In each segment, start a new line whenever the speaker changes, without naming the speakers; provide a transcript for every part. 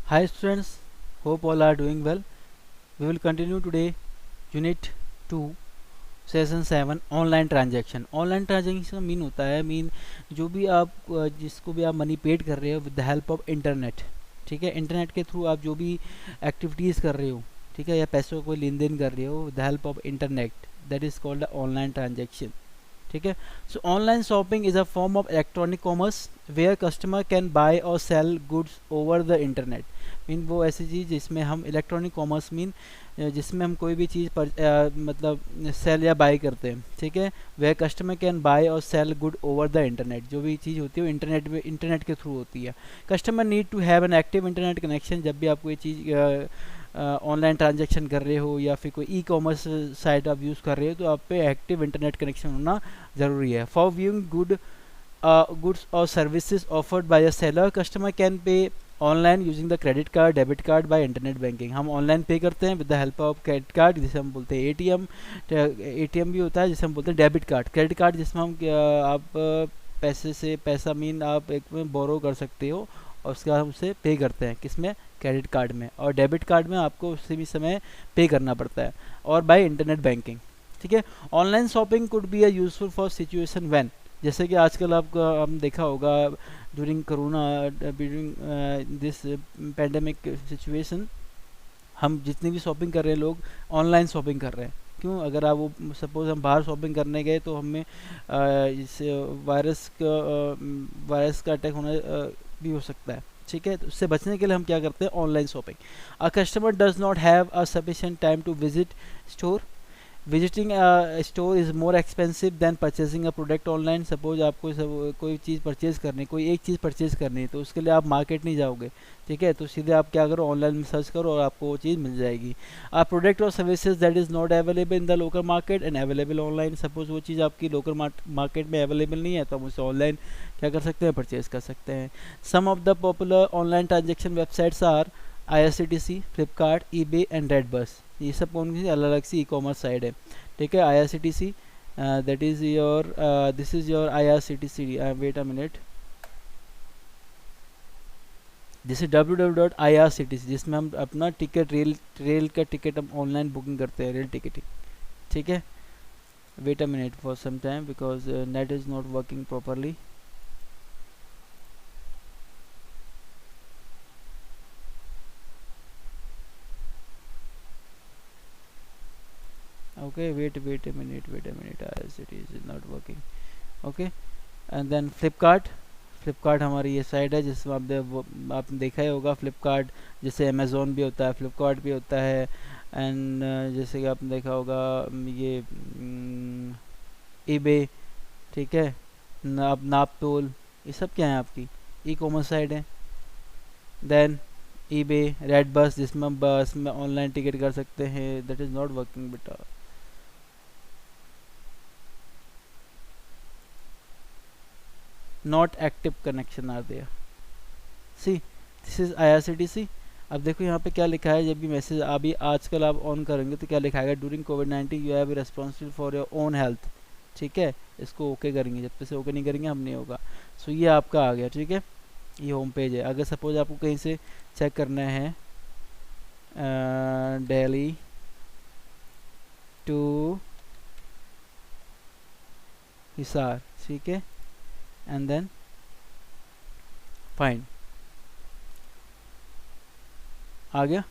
Hi students, hope all are doing well. We will continue today Unit 2 Session 7 online transaction. Online transaction का mean होता है जो भी आप जिसको भी आप मनी पेड कर रहे हो with the help of internet. ठीक है, इंटरनेट के थ्रू आप जो भी एक्टिविटीज़ कर रहे हो, ठीक है, या पैसों को लेन देन कर रहे हो with the help of internet, that is called online transaction. ठीक है. So online shopping is a form of electronic commerce where customer can buy और sell goods over the internet. Mean वो ऐसी चीज़ जिसमें हम इलेक्ट्रॉनिक कॉमर्स मीन जिसमें हम कोई भी चीज़ पर मतलब सेल या बाय करते हैं. ठीक है, वह कस्टमर कैन बाय और sell good over the internet. जो भी चीज़ होती है वो इंटरनेट के थ्रू होती है. Customer need to have an active internet connection. जब भी आप कोई चीज़ ऑनलाइन ट्रांजैक्शन कर रहे हो या फिर कोई ई कॉमर्स साइट आप यूज़ कर रहे हो तो आप पे एक्टिव इंटरनेट कनेक्शन होना ज़रूरी है. For viewing goods or services offered by a seller, customer can pay online using the credit card, debit card by internet banking. हम ऑनलाइन पे करते हैं with the help of credit card जिसे हम बोलते हैं एटीएम भी होता है जिसे हम बोलते हैं डेबिट कार्ड. क्रेडिट कार्ड जिसमें हम आप पैसे से पैसा मीन आप एक में बोरो कर सकते हो और उसके बाद हम उसे पे करते हैं किसमें, क्रेडिट कार्ड में. और डेबिट कार्ड में आपको उसी भी समय पे करना पड़ता है और बाय इंटरनेट बैंकिंग. ठीक है. Online shopping could be a useful for situation when, जैसे कि आजकल आपका हम देखा होगा during corona, during this pandemic situation, हम जितनी भी शॉपिंग कर रहे हैं लोग ऑनलाइन शॉपिंग कर रहे हैं. क्यों? अगर आप वो सपोज हम बाहर शॉपिंग करने गए तो हमें इस वायरस का अटैक होना भी हो सकता है. ठीक है, तो उससे बचने के लिए हम क्या करते हैं, online shopping. A customer does not have a sufficient time to visit store. Visiting store is more expensive than purchasing a product online. Suppose आपको कोई चीज़ परचेज़ करनी, कोई एक चीज़ परचेज़ करनी है तो उसके लिए आप मार्केट नहीं जाओगे. ठीक है, तो सीधे आप क्या करो, ऑनलाइन में सर्च करो और आपको वो चीज़ मिल जाएगी. आ प्रोडक्ट और services that is not available in the local market and available online. Suppose वो चीज़ आपकी लोकल मार्केट में अवेलेबल नहीं है तो हम उसे ऑनलाइन क्या कर सकते हैं, परचेज़ कर सकते हैं. Some of the popular online transaction websites are IRCTC, Flipkart, eBay and Redbus. ये सब कौन सी अलग अलग सी ई कॉमर्स साइट है. ठीक है, IRCTC that is your this is your IRCTC. Wait a minute, this is www.irctc जिसमें हम अपना टिकट रेल का टिकट हम ऑनलाइन बुकिंग करते हैं, रेल टिकटिंग. ठीक है, wait a minute for some time because net is not working properly. Okay, wait a minute, IRCTC is not working. Okay, and then Flipkart हमारी ये साइट है जिसमें आपने देखा ही होगा. फ्लिपकार्ट जैसे अमेज़ोन भी होता है, फ्लिपकार्ट भी होता है. एंड जैसे कि आपने देखा होगा ये ईबे. ठीक है, नापतोल, ये सब क्या है आपकी ई कॉमर्स साइट है. देन ईबे, रेडबस जिसमें हम बस में ऑनलाइन टिकट कर सकते हैं. दैट इज़ नॉट वर्किंग बेटा. Not active connection are there. See this is IRCTC. अब देखो यहाँ पे क्या लिखा है, जब भी मैसेज अभी आजकल आप ऑन करेंगे तो क्या लिखा है, during covid you have responsible for your own health. ठीक है, इसको ओके करेंगे, जब तक से ओके नहीं करेंगे हम नहीं होगा. सो ये आपका आ गया. ठीक है, ये होम पेज है. अगर सपोज आपको कहीं से चेक करना है दिल्ली टू हिसार. ठीक है, एंड देन फाइन आ गया.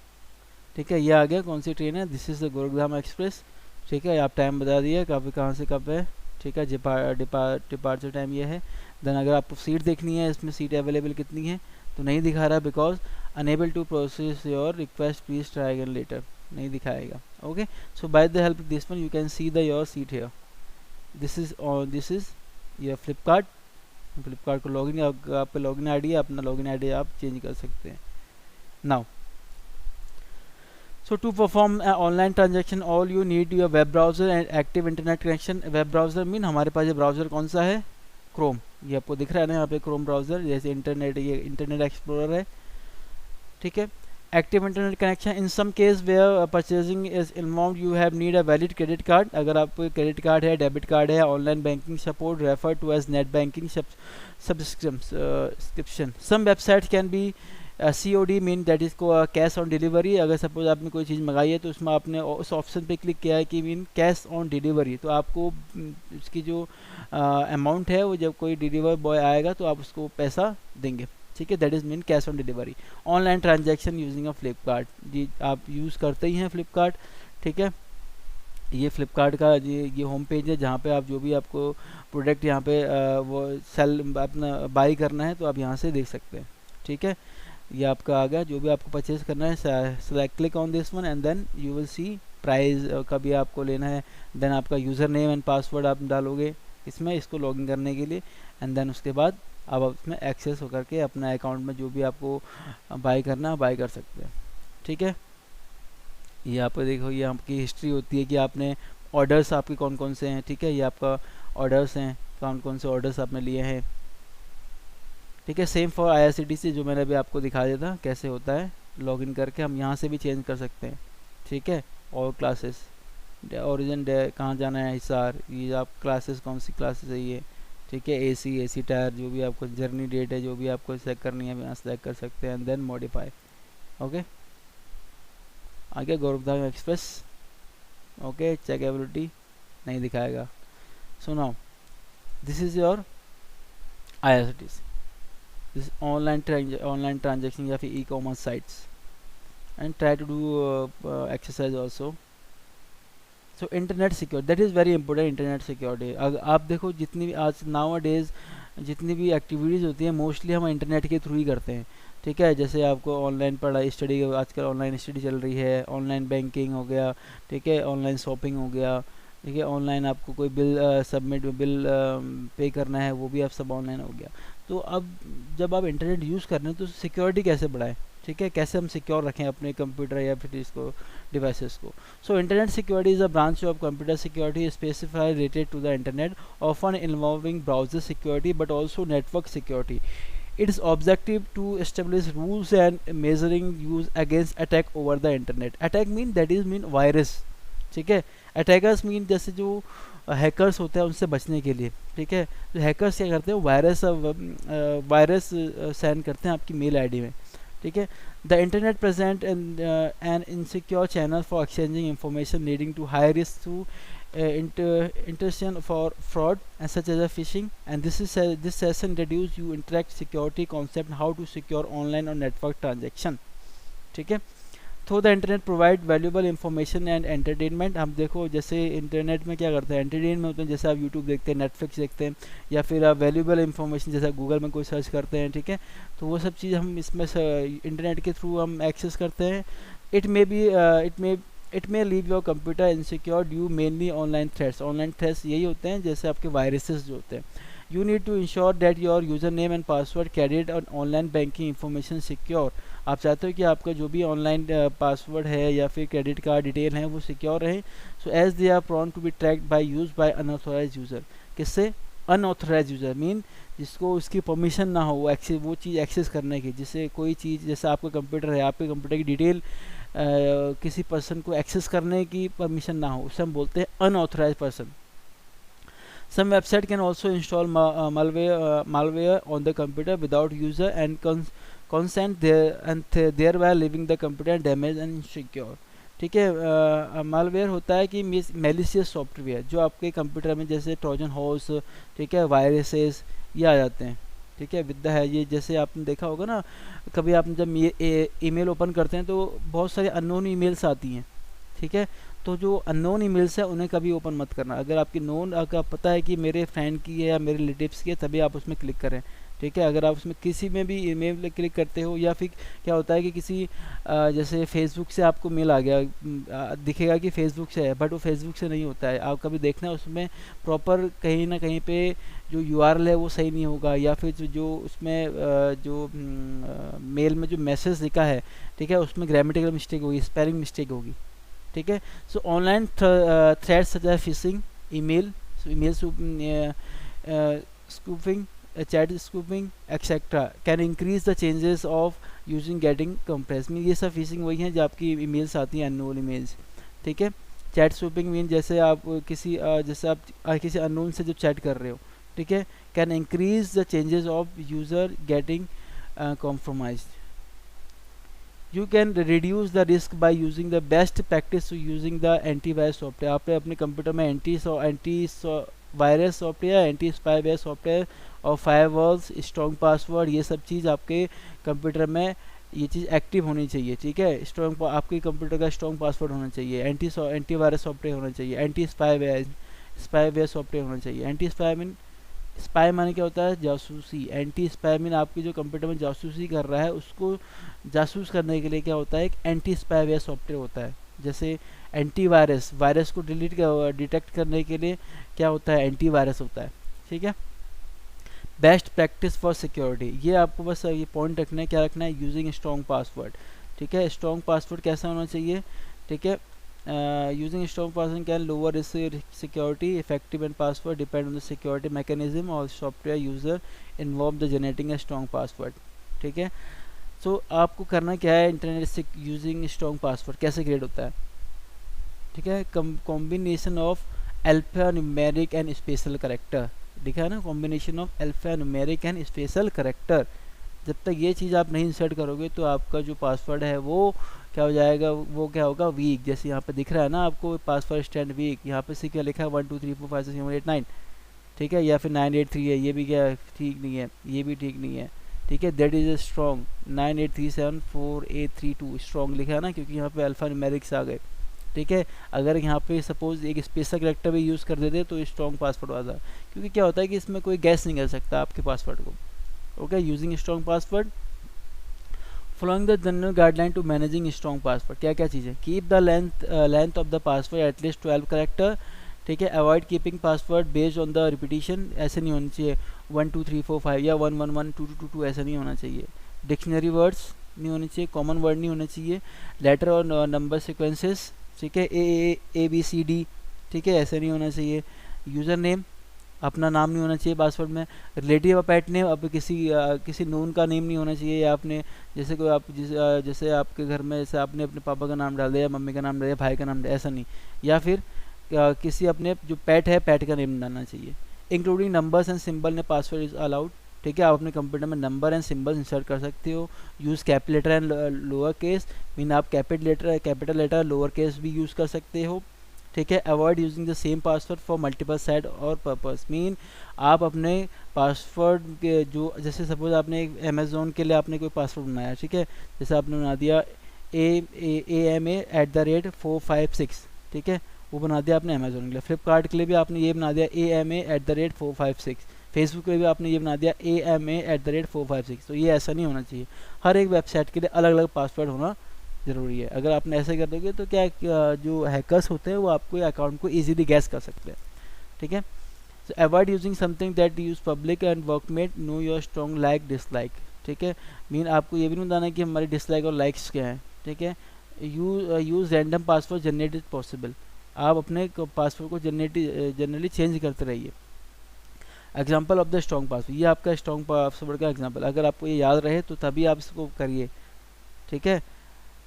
ठीक है, ये आ गया. कौन सी ट्रेन है, this is the Gurugram express. ठीक है, आप टाइम बता दिया काफ़ी कहाँ से कब है. ठीक है, डिपार्चर टाइम ये है. देन अगर आपको सीट देखनी है, इसमें सीट अवेलेबल कितनी है तो नहीं दिखा रहा because unable to process your request, please try again later, नहीं दिखाएगा. Okay, so by the help this one you can see the your seat here. This is your Flipkart को लॉगिन, आपका लॉगिन आईडी है, अपना login ID आप change कर सकते हैं. Now so to perform an online transaction all you need your web browser and active internet connection. web browser mean हमारे पास ये ब्राउज़र कौन सा है, क्रोम. ये आपको दिख रहा है ना यहाँ पे क्रोम ब्राउज़र, जैसे इंटरनेट, ये इंटरनेट एक्सप्लोरर है. ठीक है, active internet connection in some case where purchasing is involve you have need a valid credit card. अगर आपको क्रेडिट कार्ड है, डेबिट कार्ड है, online banking support refer to as net banking subscription. Some website can be COD mean that is को cash on delivery. अगर suppose आपने कोई चीज़ मंगाई है तो उसमें आपने उस ऑप्शन पे क्लिक किया है कि मीन कैश ऑन डिलीवरी, तो आपको उसकी जो अमाउंट है वो जब कोई डिलीवर बॉय आएगा तो आप उसको पैसा देंगे, ठीक है, that is mean cash on delivery. Online transaction using a Flipkart, जी आप यूज़ करते ही हैं फ्लिपकार्ट, ठीक है। ये फ्लिपकार्ट का ये होम पेज है जहाँ पे आप जो भी आपको प्रोडक्ट यहाँ पे वो सेल अपना बाई करना है तो आप यहाँ से देख सकते हैं, ठीक है। ये आपका आ गया, जो भी आपको परचेज करना है select click on this one and then you will see price कभी आपको लेना है, देन आपका यूज़र नेम एंड पासवर्ड आप डालोगे इसमें, इसको लॉगिन करने के लिए, एंड देन उसके बाद आप उसमें एक्सेस होकर के अपना अकाउंट में जो भी आपको बाई करना है बाई कर सकते हैं, ठीक है। ये आप देखो, ये आपकी हिस्ट्री होती है कि आपने ऑर्डर्स आपके कौन कौन से हैं, ठीक है, ये आपका ऑर्डर्स हैं, कौन कौन से ऑर्डर्स आपने लिए हैं, ठीक है। सेम फॉर IRCTC जो मैंने अभी आपको दिखा दिया था कैसे होता है, लॉगिन करके हम यहाँ से भी चेंज कर सकते हैं, ठीक है। और क्लासेस ओरिजिन डे कहाँ जाना है, हिसार, ये आप क्लासेस कौन सी क्लासेस है ये, ठीक है। AC टायर, जो भी आपको जर्नी डेट है जो भी आपको सेलेक्ट करनी है यहाँ सेलेक्ट कर सकते हैं एंड देन मॉडिफाई, ओके। आगे Gorakhdham express, okay, check ability नहीं दिखाएगा। So now this is your IRCTC, this online transaction या फिर e-commerce sites, and try to do exercise also. So internet security, that is very important, internet security. अगर आप देखो जितनी भी आज नाउ डेज जितनी भी एक्टिविटीज़ होती हैं मोस्टली हम इंटरनेट के थ्रू ही करते हैं, ठीक है। जैसे आपको ऑनलाइन पढ़ाई स्टडी, आजकल ऑनलाइन स्टडी चल रही है, ऑनलाइन बैंकिंग हो गया, ठीक है, ऑनलाइन शॉपिंग हो गया, ठीक है, ऑनलाइन आपको कोई बिल बिल पे करना है वो भी आप सब ऑनलाइन हो गया। तो अब जब आप इंटरनेट यूज़ कर रहे हैं तो सिक्योरिटी कैसे बढ़ाएं, ठीक है, कैसे हम सिक्योर रखें अपने कंप्यूटर या फिर इसको डिवाइसेस को। So internet security is a branch of computer security specify related to the internet, often involving browser security but also network security. Its objective to establish rules and measuring use against attack over the internet. Attack mean that is mean virus, ठीक है। Attackers mean जैसे जो hackers होते हैं उनसे बचने के लिए, ठीक है। तो हैकर्स क्या करते हैं, वायरस सेंड करते हैं आपकी मेल आईडी में, ठीक है। The internet present an insecure channel for exchanging information leading to high risk to interception for fraud and such as a phishing, and this session introduce you interact security concept, how to secure online or network transaction, ठीक है। Through the internet provide valuable information and entertainment. हम देखो जैसे internet में क्या करते हैं, entertainment होते हैं, जैसे आप यूट्यूब देखते हैं, नेटफ्लिक्स देखते हैं, या फिर आप वैल्यूबल इंफॉर्मेशन जैसे गूगल में कोई सर्च करते हैं, ठीक है। तो वो सब चीज़ हम इसमें इंटरनेट के थ्रू हम एक्सेस करते हैं। It may leave your computer insecure due mainly online threats यही होते हैं जैसे आपके वायरसेस जो होते हैं। You need to ensure that your user name and password carried और ऑनलाइन बैंकिंग इंफॉर्मेशन सिक्योर। आप चाहते हो कि आपका जो भी ऑनलाइन पासवर्ड है या फिर क्रेडिट कार्ड डिटेल है वो सिक्योर रहे। So as they are prone to be tracked by use by unauthorized user. किससे? अनऑथोराइज यूज़र मीन जिसको उसकी परमिशन ना हो वो चीज़ एक्सेस करने की। जिससे कोई चीज़ जैसे आपका कंप्यूटर है, आपके कंप्यूटर की डिटेल किसी पर्सन को एक्सेस करने की परमिशन ना हो, उसे हम बोलते हैं unauthorized person. Some website can also install malware on the computer without user and consent thereby leaving the computer damaged and insecure। ठीक है, मालवेयर होता है कि मेलिशियस सॉफ्टवेयर जो आपके कंप्यूटर में जैसे ट्रोजन हॉर्स, ठीक है, वायरसेस ये आ जाते हैं, ठीक है, विद्या है ये। जैसे आपने देखा होगा ना, कभी आप जब ईमेल ओपन करते हैं तो बहुत सारे अननोन ईमेल्स आती हैं, ठीक है। तो जो अननोन ईमेल्स है उन्हें कभी ओपन मत करना। अगर आपकी नोन अगर पता है कि मेरे फ्रेंड की है या मेरे रिलेटिव्स की है तभी आप उसमें क्लिक करें, ठीक है। अगर आप उसमें किसी में भी ईमेल क्लिक करते हो या फिर क्या होता है कि किसी जैसे फेसबुक से आपको मेल आ गया, दिखेगा कि फेसबुक से है बट वो फेसबुक से नहीं होता है। आप कभी देखना उसमें प्रॉपर कहीं ना कहीं पे जो URL है वो सही नहीं होगा, या फिर जो उसमें जो मेल में जो मैसेज लिखा है, ठीक है, उसमें ग्रामेटिकल मिस्टेक होगी, स्पेलिंग मिस्टेक होगी, ठीक है। So online threats such as phishing email spoofing, chat spoofing etcetera can increase the chances of using getting compress. Mean ये सब फिशिंग वही हैं जो आपकी ईमेल्स आती हैं अननोन ईमेल्स, ठीक है। चैट स्कूपिंग मीन जैसे आप किसी जैसे आप किसी अननोन से जो चैट कर रहे हो, ठीक है, can increase the chances of user getting compromised, you can reduce the risk by using the best practice using the antivirus software. आपने अपने कंप्यूटर में anti virus software, anti spyware software और फायरवॉल्स, स्ट्रॉन्ग पासवर्ड, ये सब चीज़ आपके computer में ये चीज़ active होनी चाहिए। ठीक है, स्ट्रॉन्ग आपके कंप्यूटर का स्ट्रॉन्ग पासवर्ड होना चाहिए, एंटी वायरस सॉफ्टवेयर होना चाहिए, एंटी स्पाईवेयर सॉफ्टवेयर होना चाहिए। एंटी स्पाई माने क्या होता है? जासूसी। एंटी स्पाई मीन आपके जो कंप्यूटर में जासूसी कर रहा है उसको जासूस करने के लिए क्या होता है? एक एंटी स्पाईवेयर सॉफ्टवेयर होता है। जैसे एंटी वायरस, वायरस को डिटेक्ट करने के लिए क्या होता है? एंटी वायरस होता है। ठीक है, बेस्ट प्रैक्टिस फॉर सिक्योरिटी, ये आपको बस ये पॉइंट रखना है। क्या रखना है? Using strong password. ठीक है, स्ट्रॉन्ग पासवर्ड कैसा होना चाहिए? ठीक है, using strong password can lower security, effective and password depend on the security mechanism और software user involve the generating a strong password. ठीक है, सो आपको करना क्या है? इंटरनेट से यूजिंग स्ट्रॉन्ग पासवर्ड कैसे क्रिएट होता है? ठीक है, combination of alpha numeric and special character. दिखा है ना, combination of alpha numeric and special character. जब तक ये चीज़ आप नहीं इंसर्ट करोगे तो आपका जो पासवर्ड है वो क्या हो जाएगा? वो क्या होगा? वीक। जैसे यहाँ पे दिख रहा है ना आपको, पासवर्ड स्टैंड वीक। यहाँ पे से क्या लिखा है? 1 2 3 4 5 6 7 8 9। ठीक है, या फिर 983 है, ये भी क्या ठीक नहीं है, ये भी ठीक नहीं है। ठीक है, that is a strong 98374832 strong लिखा है ना, क्योंकि यहाँ पे अल्फा न्यूमेरिक्स आ गए। ठीक है, अगर यहाँ पे सपोज एक स्पेशल करेक्टर भी यूज़ कर देते तो स्ट्रॉन्ग पासवर्ड आता, क्योंकि क्या होता है कि इसमें कोई गैस नहीं कर सकता आपके पासवर्ड को। Okay, using strong password, following the general guideline to managing strong password. क्या क्या चीज़ें? Keep the length of the password at least 12 character. ठीक है, avoid keeping password based on the repetition, ऐसे नहीं होनी चाहिए 1 2 3 4 5 या 1 1 1 2 2 2 2, ऐसा नहीं होना चाहिए। डिक्शनरी वर्ड्स नहीं होने चाहिए, कॉमन वर्ड नहीं होने चाहिए, लेटर और नंबर सिक्वेंसेस। ठीक है, ए बी सी डी। ठीक है, ऐसा नहीं होना चाहिए। यूज़र नेम, अपना नाम नहीं होना चाहिए पासवर्ड में। रिलेटिव पेट नेम, अब किसी नोन का नेम नहीं होना चाहिए। या आपने जैसे कोई जैसे आपके घर में जैसे आपने अपने पापा का नाम डाल दिया, मम्मी का नाम डाल दिया, भाई का नाम डाल, ऐसा नहीं। या फिर किसी अपने जो पेट है, पेट का नेम डालना चाहिए। इंक्लूडिंग नंबर्स एंड सिंबल ने पासवर्ड इज अलाउड। ठीक है, आप अपने कंप्यूटर में नंबर एंड सिंबल इंसर्ट कर सकते हो। Use capital letter and lower case, mean आप कैपिटल लेटर लोअर केस भी यूज़ कर सकते हो। ठीक है, avoid using the same password for multiple site और पर्पस, मीन आप अपने पासवर्ड के जो जैसे सपोज आपने अमेज़ोन के लिए आपने कोई पासवर्ड बनाया। ठीक है, जैसे आपने बना दिया AMA@456। ठीक है, वो बना दिया आपने अमेज़ोन के लिए। फ्लिपकार्ट के लिए भी आपने ये बना दिया AMA@456। फेसबुक के लिए भी आपने ये बना दिया AMA@456। तो ये ऐसा नहीं होना चाहिए। हर एक वेबसाइट के लिए अलग अलग पासवर्ड होना ज़रूरी है। अगर आपने ऐसे कर दोगे तो क्या जो हैकर्स होते हैं वो आपको अकाउंट को इजीली गैस कर सकते हैं। ठीक है, सो avoid using something that use public and workmate, know your strong like dislike. ठीक है, मीन आपको ये भी नहीं बताना कि हमारे डिसलाइक और लाइक्स क्या हैं। ठीक है, use random password generate is possible, आप अपने पासवर्ड को जनरली चेंज करते रहिए। Example of the strong password, ये आपका स्ट्रॉन्ग पासवर्ड का एग्जाम्पल, अगर आपको ये याद रहे तो तभी आप इसको करिए। ठीक है,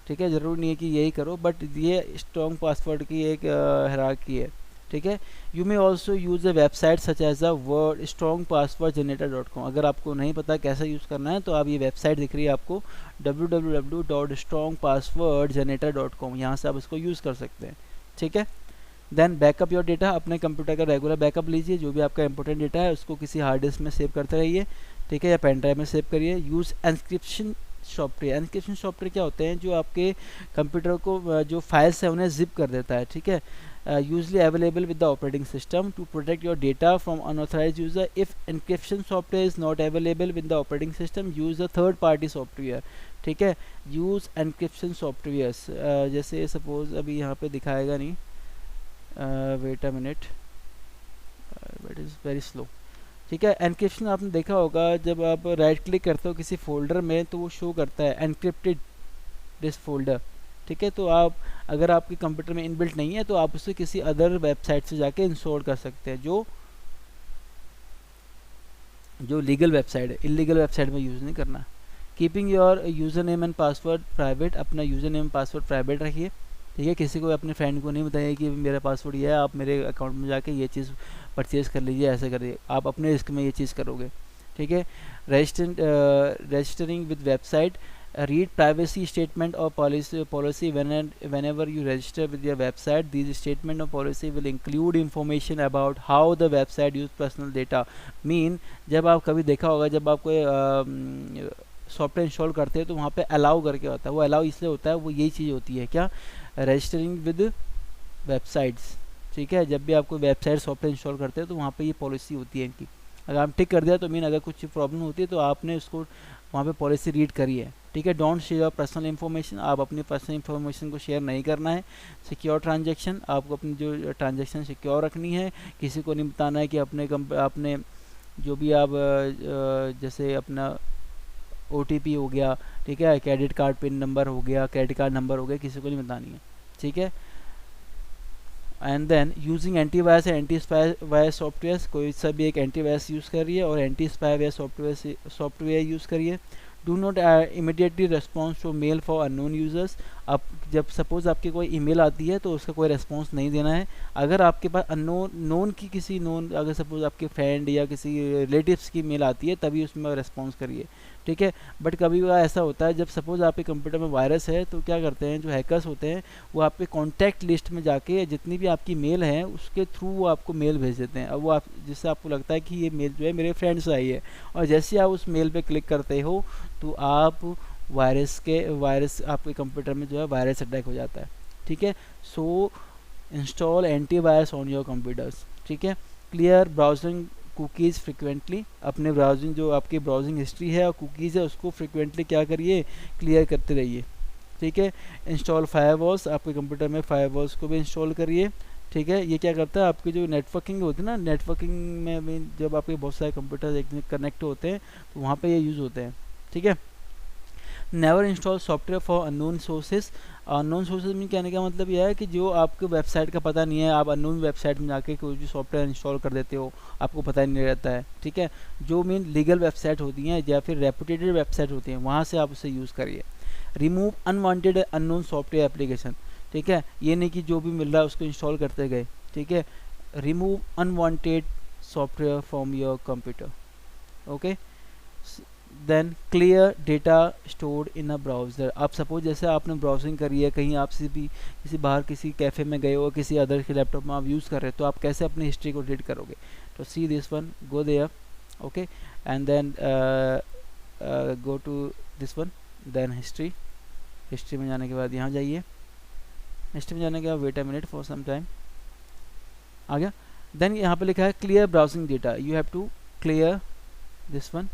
ठीक है, ज़रूरी नहीं है कि यही करो, बट ये स्ट्रॉन्ग पासवर्ड की एक हायरार्की है। ठीक है, you may also use a website such as a word strong password generator dot com. अगर आपको नहीं पता कैसे यूज़ करना है तो आप ये वेबसाइट दिख रही है आपको www.strongpasswordgenerator.com, यहाँ से आप इसको यूज़ कर सकते हैं। ठीक है, देन बैकअप योर डेटा, अपने कंप्यूटर का रेगुलर बैकअप लीजिए। जो भी आपका इंपॉर्टेंट डेटा है उसको किसी हार्ड डिस्क में सेव करते रहिए। ठीक है, या पेन ड्राइव में सेव करिए। Use encryption software, encryption software क्या होते हैं? जो आपके कंप्यूटर को जो फाइल्स है उन्हें जिप कर देता है। ठीक है, usually available with the operating system to protect your data from unauthorized user. If encryption software is not available with the operating system, use a third party software. ठीक है, यूज एन्क्रिप्शन सॉफ्टवेयर्स, जैसे suppose अभी यहाँ पे दिखाएगा नहीं, wait a minute, it is very slow. ठीक है, एनक्रिप्शन आपने देखा होगा जब आप राइट क्लिक करते हो किसी फोल्डर में तो वो शो करता है एनक्रिप्टेड दिस फोल्डर। ठीक है, तो आप अगर आपके कंप्यूटर में इनबिल्ट नहीं है तो आप उसे किसी अदर वेबसाइट से जाके इंस्टॉल कर सकते हैं, जो लीगल वेबसाइट है। इलीगल वेबसाइट में यूज़ नहीं करना। Keeping your user name and password private, अपना यूज़र नेम पासवर्ड प्राइवेट रखिए। ठीक है, किसी को अपने फ्रेंड को नहीं बताइए कि मेरा पासवर्ड ये है, आप मेरे अकाउंट में जाके ये चीज़ परचेज़ कर लीजिए, ऐसे करिए, आप अपने रिस्क में ये चीज़ करोगे। ठीक है, registering with website, read privacy statement or policy whenever you register with your website. These statement or policy will include information about how the website use personal data. Mean जब आप कभी देखा होगा, जब आप कोई सॉफ्टवेयर इंस्टॉल करते हैं तो वहाँ पे अलाउ करके होता है, वो अलाउ इसलिए होता है, वो यही चीज़ होती है क्या, रजिस्टरिंग विद वेबसाइट्स, ठीक है। जब भी आप कोई वेबसाइट सॉफ्टवेयर इंस्टॉल करते हैं तो वहाँ पे ये पॉलिसी होती है इनकी। अगर आप टिक कर दिया तो मीन अगर कुछ प्रॉब्लम होती है तो आपने उसको वहाँ पे पॉलिसी रीड करी है, ठीक है। Don't share your personal information, आप अपनी पर्सनल इन्फॉर्मेशन को शेयर नहीं करना है। सिक्योर ट्रांजैक्शन, आपको अपनी जो ट्रांजैक्शन सिक्योर रखनी है, किसी को नहीं बताना है कि अपने जो भी आप जैसे अपना OTP हो गया, ठीक है, क्रेडिट कार्ड पिन नंबर हो गया, क्रेडिट कार्ड नंबर हो गया, किसी को नहीं बतानी है, ठीक है। And then using antivirus and anti spyware software, कोई सा भी एक एंटीवायरस यूज़ करिए और एंटी स्पाईवेयर सॉफ्टवेयर यूज़ करिए। Do not immediately response to mail for unknown users, आप जब सपोज़ आपकी कोई ईमेल आती है तो उसका कोई रिस्पॉन्स नहीं देना है। अगर आपके पास नोन की किसी नोन, अगर सपोज़ आपके फ्रेंड या किसी रिलेटिव्स की मेल आती है तभी उसमें रिस्पॉन्स करिए, ठीक है। बट कभी कभी ऐसा होता है जब सपोज़ आपके कंप्यूटर में वायरस है तो क्या करते हैं जो हैकर्स होते हैं वो आपके कॉन्टैक्ट लिस्ट में जाके जितनी भी आपकी मेल है उसके थ्रू वो आपको मेल भेज देते हैं। अब वो आप जिससे आपको लगता है कि ये मेल जो है मेरे फ्रेंड से आई है, और जैसे आप उस मेल पे क्लिक करते हो तो आप वायरस आपके कंप्यूटर में जो है वायरस अटैक हो जाता है, ठीक है। So install antivirus on your computers, ठीक है। क्लियर ब्राउजिंग कुकीज़ फ्रिक्वेंटली, अपने ब्राउजिंग जो आपकी ब्राउजिंग हिस्ट्री है और कुकीज़ है उसको फ्रिक्वेंटली क्या करिए, क्लियर करते रहिए, ठीक है। इंस्टॉल फायरवॉल्स, आपके कंप्यूटर में फायरवॉल्स को भी इंस्टॉल करिए, ठीक है। ये क्या करता है, आपकी जो नेटवर्किंग होती है ना, नेटवर्किंग में भी जब आपके बहुत सारे कंप्यूटर एक कनेक्ट होते हैं तो वहाँ पे ये यूज़ होते हैं, ठीक है। Never install software for unknown sources, unknown sources में कहने का मतलब यह है कि जो आपको वेबसाइट का पता नहीं है, आप अननोन वेबसाइट में जाके कोई भी सॉफ्टवेयर इंस्टॉल कर देते हो, आपको पता ही नहीं रहता है, ठीक है। जो मेन लीगल वेबसाइट होती हैं या फिर रेपुटेटेड वेबसाइट होती हैं वहाँ से आप उसे यूज़ करिए। Remove unwanted unknown software application, ठीक है। ये नहीं कि जो भी मिल रहा है उसको इंस्टॉल करते गए, ठीक है। Remove unwanted software from your computer, okay. Then clear data stored in a browser, आप सपोज जैसे आपने ब्राउजिंग करी है, कहीं आप भी किसी बाहर किसी कैफ़े में गए हो, किसी अदर के लैपटॉप में आप यूज़ कर रहे हो, तो आप कैसे अपनी हिस्ट्री को रीड करोगे। तो see this one, go there, okay, and then go to this one, then history में जाने के बाद यहाँ जाइए, हिस्ट्री में जाने के बाद wait a minute for some time, आ गया। देन यहाँ पे लिखा है clear browsing data, you have to clear this one,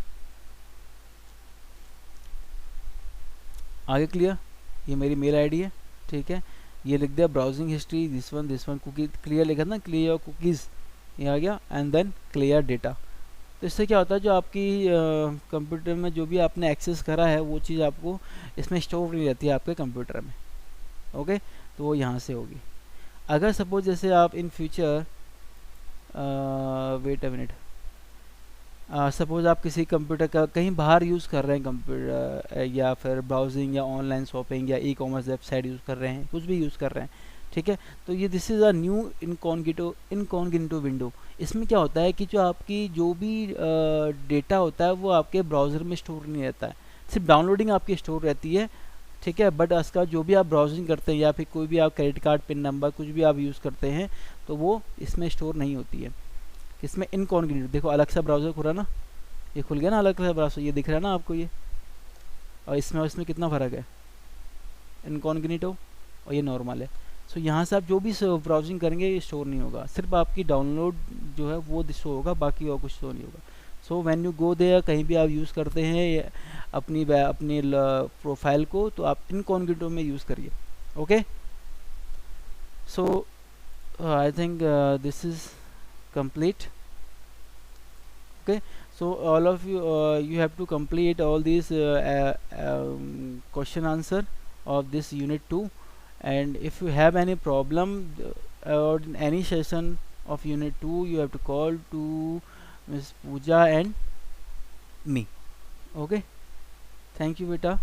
आगे क्लियर, ये मेरी मेल आईडी है, ठीक है। ये लिख दिया browsing history, this one cookie, clear लिखा ना, क्लियर कुकीज़, ये आ गया, एंड देन क्लियर डेटा। तो इससे क्या होता है जो आपकी कंप्यूटर में जो भी आपने एक्सेस करा है वो चीज़ आपको इसमें स्टोर नहीं रहती है आपके कंप्यूटर में, ओके। तो वो यहाँ से होगी। अगर सपोज जैसे आप in future wait a minute, suppose आप किसी कंप्यूटर का कहीं बाहर यूज़ कर रहे हैं कंप्यूटर, या फिर ब्राउजिंग या ऑनलाइन शॉपिंग या ई-कॉमर्स वेबसाइट यूज़ कर रहे हैं, कुछ भी यूज़ कर रहे हैं, ठीक है। तो ये this is a new incognito window. इसमें क्या होता है कि जो आपकी जो भी डेटा होता है वो आपके ब्राउज़र में स्टोर नहीं रहता है, सिर्फ डाउनलोडिंग आपकी स्टोर रहती है, ठीक है। बट उसका जो भी आप ब्राउजिंग करते हैं या फिर कोई भी आप क्रेडिट कार्ड पिन नंबर कुछ भी आप यूज़ करते हैं तो वो इसमें स्टोर नहीं होती है। इसमें इनकॉग्निटो, देखो अलग सा ब्राउज़र खुला ना, ये खुल गया ना अलग सा ब्राउज़र, ये दिख रहा है ना आपको ये, और इसमें कितना फ़र्क है, इनकॉग्निटो और ये नॉर्मल है। सो यहाँ से आप जो भी ब्राउजिंग करेंगे ये स्टोर नहीं होगा, सिर्फ आपकी डाउनलोड जो है वो शो होगा, बाकी और कुछ शो नहीं होगा। So when you go there, कहीं भी आप यूज़ करते हैं अपनी प्रोफाइल को, तो आप इनकॉग्निटो में यूज़ करिए, okay. So I think this is complete, okay. So all of you you have to complete all these question answer of this unit 2, and if you have any problem or in any session of unit 2 you have to call to Ms. Pooja and me, okay. Thank you beta.